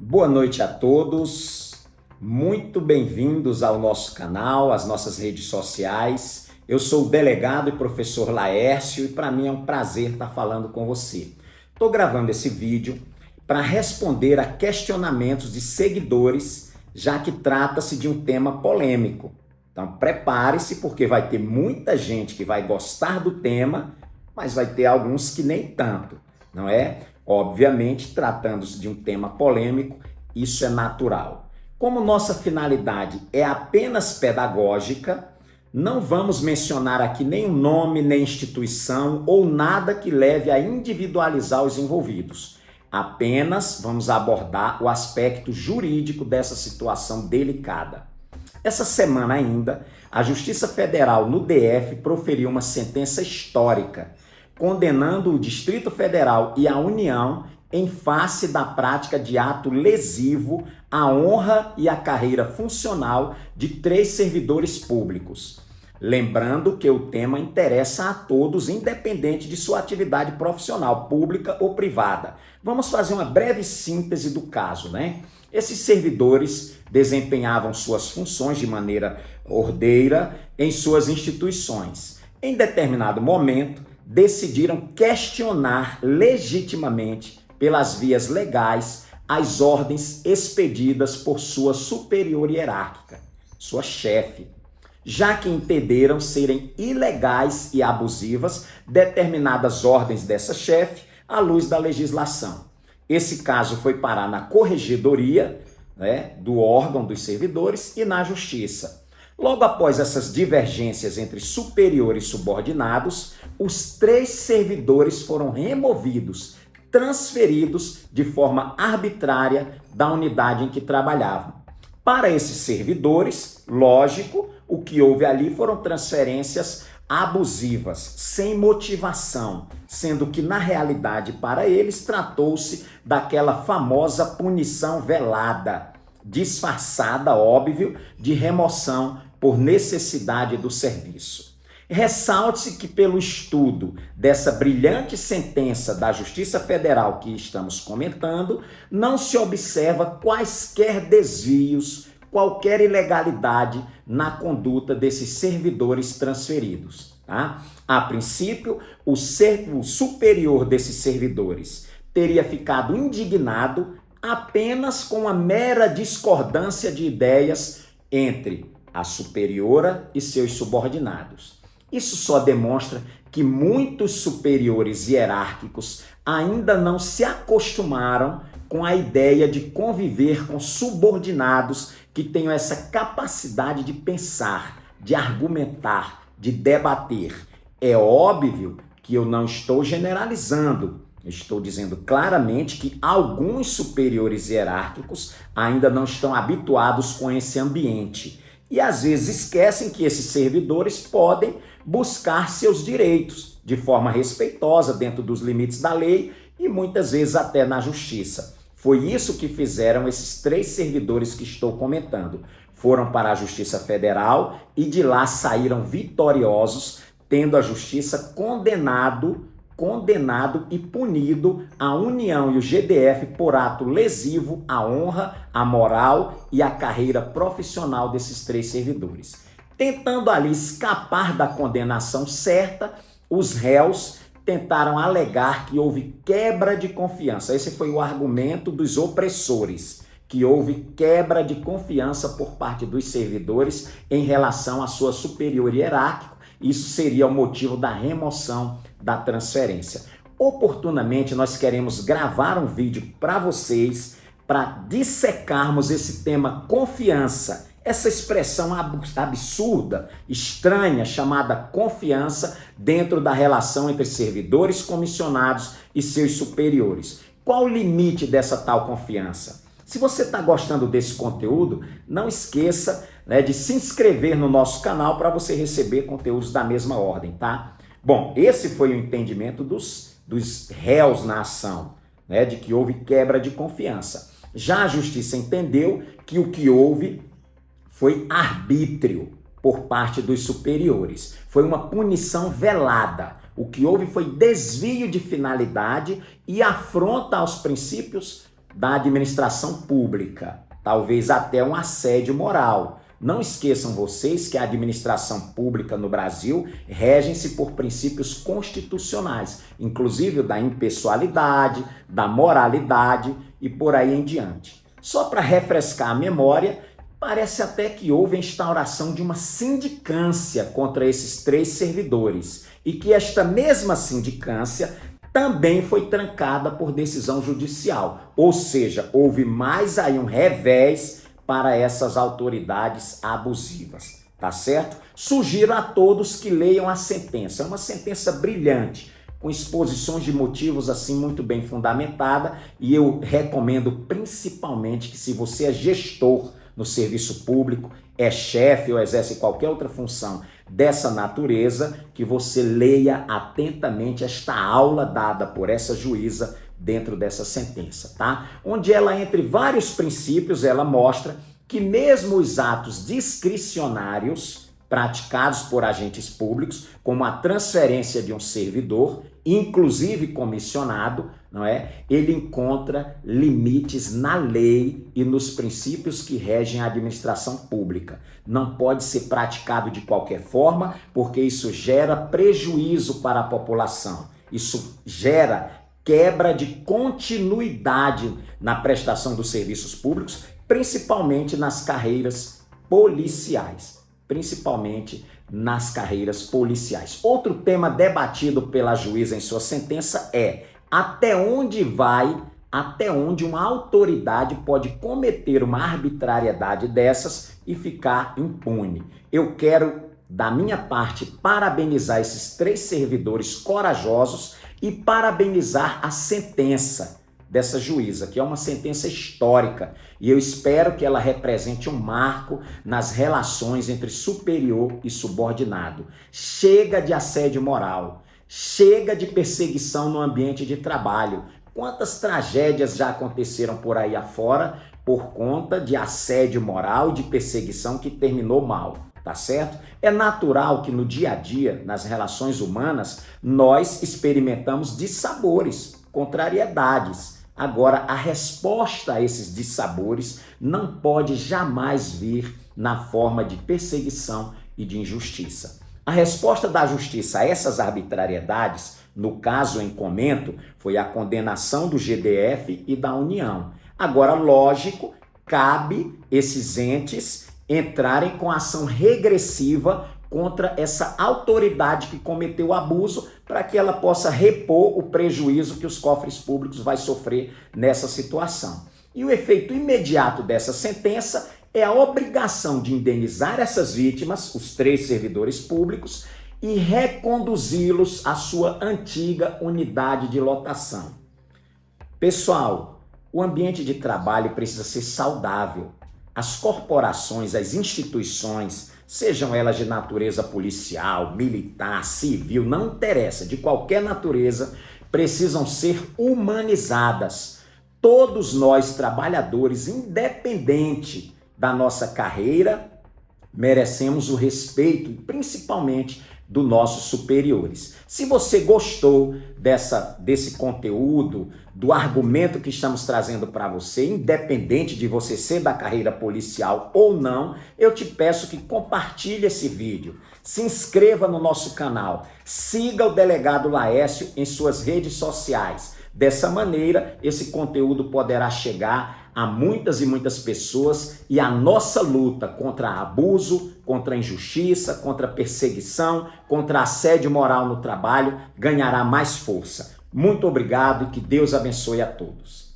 Boa noite a todos, muito bem-vindos ao nosso canal, às nossas redes sociais. Eu sou o delegado e professor Laércio e para mim é um prazer estar falando com você. Estou gravando esse vídeo para responder a questionamentos de seguidores, já que trata-se de um tema polêmico. Então prepare-se porque vai ter muita gente que vai gostar do tema, mas vai ter alguns que nem tanto, não é? Obviamente, tratando-se de um tema polêmico, isso é natural. Como nossa finalidade é apenas pedagógica, não vamos mencionar aqui nenhum nome, nem instituição ou nada que leve a individualizar os envolvidos. Apenas vamos abordar o aspecto jurídico dessa situação delicada. Essa semana ainda, a Justiça Federal no DF proferiu uma sentença histórica, condenando o Distrito Federal e a União em face da prática de ato lesivo à honra e à carreira funcional de 3 servidores públicos. Lembrando que o tema interessa a todos, independente de sua atividade profissional, pública ou privada. Vamos fazer uma breve síntese do caso, né? Esses servidores desempenhavam suas funções de maneira ordeira em suas instituições. Em determinado momento, decidiram questionar legitimamente, pelas vias legais, as ordens expedidas por sua superior hierárquica, sua chefe, já que entenderam serem ilegais e abusivas determinadas ordens dessa chefe à luz da legislação. Esse caso foi parar na corregedoria, do órgão dos servidores e na justiça. Logo após essas divergências entre superior e subordinados, os 3 servidores foram removidos, transferidos de forma arbitrária da unidade em que trabalhavam. Para esses servidores, lógico, o que houve ali foram transferências abusivas, sem motivação, sendo que na realidade para eles tratou-se daquela famosa punição velada, disfarçada, óbvio, de remoção por necessidade do serviço. Ressalte-se que pelo estudo dessa brilhante sentença da Justiça Federal que estamos comentando, não se observa quaisquer desvios, qualquer ilegalidade na conduta desses servidores transferidos. Tá? A princípio, o superior desses servidores teria ficado indignado apenas com a mera discordância de ideias entre a superiora e seus subordinados. Isso só demonstra que muitos superiores hierárquicos ainda não se acostumaram com a ideia de conviver com subordinados que tenham essa capacidade de pensar, de argumentar, de debater. É óbvio que eu não estou generalizando. Estou dizendo claramente que alguns superiores hierárquicos ainda não estão habituados com esse ambiente. E às vezes esquecem que esses servidores podem buscar seus direitos de forma respeitosa dentro dos limites da lei e muitas vezes até na justiça. Foi isso que fizeram esses 3 servidores que estou comentando. Foram para a Justiça Federal e de lá saíram vitoriosos, tendo a justiça condenado e punido a União e o GDF por ato lesivo à honra, à moral e à carreira profissional desses 3 servidores. Tentando ali escapar da condenação certa, os réus tentaram alegar que houve quebra de confiança. Esse foi o argumento dos opressores, que houve quebra de confiança por parte dos servidores em relação à sua superior hierárquico. Isso seria o motivo da remoção da transferência. Oportunamente, nós queremos gravar um vídeo para vocês para dissecarmos esse tema confiança, essa expressão absurda, estranha, chamada confiança dentro da relação entre servidores comissionados e seus superiores. Qual o limite dessa tal confiança? Se você está gostando desse conteúdo, não esqueça, de se inscrever no nosso canal para você receber conteúdos da mesma ordem, tá? Bom, esse foi o entendimento dos réus na ação, de que houve quebra de confiança. Já a justiça entendeu que o que houve foi arbítrio por parte dos superiores. Foi uma punição velada. O que houve foi desvio de finalidade e afronta aos princípios da administração pública, talvez até um assédio moral. Não esqueçam vocês que a administração pública no Brasil regem-se por princípios constitucionais, inclusive da impessoalidade, da moralidade e por aí em diante. Só para refrescar a memória, parece até que houve a instauração de uma sindicância contra esses 3 servidores e que esta mesma sindicância também foi trancada por decisão judicial. Ou seja, houve mais aí um revés para essas autoridades abusivas, tá certo? Sugiro a todos que leiam a sentença. É uma sentença brilhante, com exposições de motivos assim muito bem fundamentada, e eu recomendo principalmente que, se você é gestor no serviço público, é chefe ou exerce qualquer outra função dessa natureza, que você leia atentamente esta aula dada por essa juíza dentro dessa sentença, tá? Onde ela, entre vários princípios, ela mostra que mesmo os atos discricionários praticados por agentes públicos, como a transferência de um servidor, inclusive comissionado, não é? Ele encontra limites na lei e nos princípios que regem a administração pública. Não pode ser praticado de qualquer forma, porque isso gera prejuízo para a população. Isso gera quebra de continuidade na prestação dos serviços públicos, principalmente nas carreiras policiais. Outro tema debatido pela juíza em sua sentença é até onde uma autoridade pode cometer uma arbitrariedade dessas e ficar impune. Eu quero, da minha parte, parabenizar esses 3 servidores corajosos e parabenizar a sentença dessa juíza, que é uma sentença histórica, e eu espero que ela represente um marco nas relações entre superior e subordinado. Chega de assédio moral, chega de perseguição no ambiente de trabalho. Quantas tragédias já aconteceram por aí afora por conta de assédio moral e de perseguição que terminou mal, tá certo? É natural que no dia a dia, nas relações humanas, nós experimentamos dissabores, contrariedades. Agora, a resposta a esses dissabores não pode jamais vir na forma de perseguição e de injustiça. A resposta da justiça a essas arbitrariedades, no caso em comento, foi a condenação do GDF e da União. Agora, lógico, cabe esses entes entrarem com ação regressiva contra essa autoridade que cometeu o abuso, para que ela possa repor o prejuízo que os cofres públicos vai sofrer nessa situação. E o efeito imediato dessa sentença é a obrigação de indenizar essas vítimas, os 3 servidores públicos, e reconduzi-los à sua antiga unidade de lotação. Pessoal, o ambiente de trabalho precisa ser saudável. As corporações, as instituições, sejam elas de natureza policial, militar, civil, não interessa, de qualquer natureza, precisam ser humanizadas. Todos nós, trabalhadores, independente da nossa carreira, merecemos o respeito, principalmente dos nossos superiores. Se você gostou desse conteúdo, do argumento que estamos trazendo para você, independente de você ser da carreira policial ou não, eu te peço que compartilhe esse vídeo, se inscreva no nosso canal, siga o delegado Laércio em suas redes sociais. Dessa maneira, esse conteúdo poderá chegar a muitas e muitas pessoas, e a nossa luta contra abuso, contra injustiça, contra perseguição, contra assédio moral no trabalho ganhará mais força. Muito obrigado e que Deus abençoe a todos.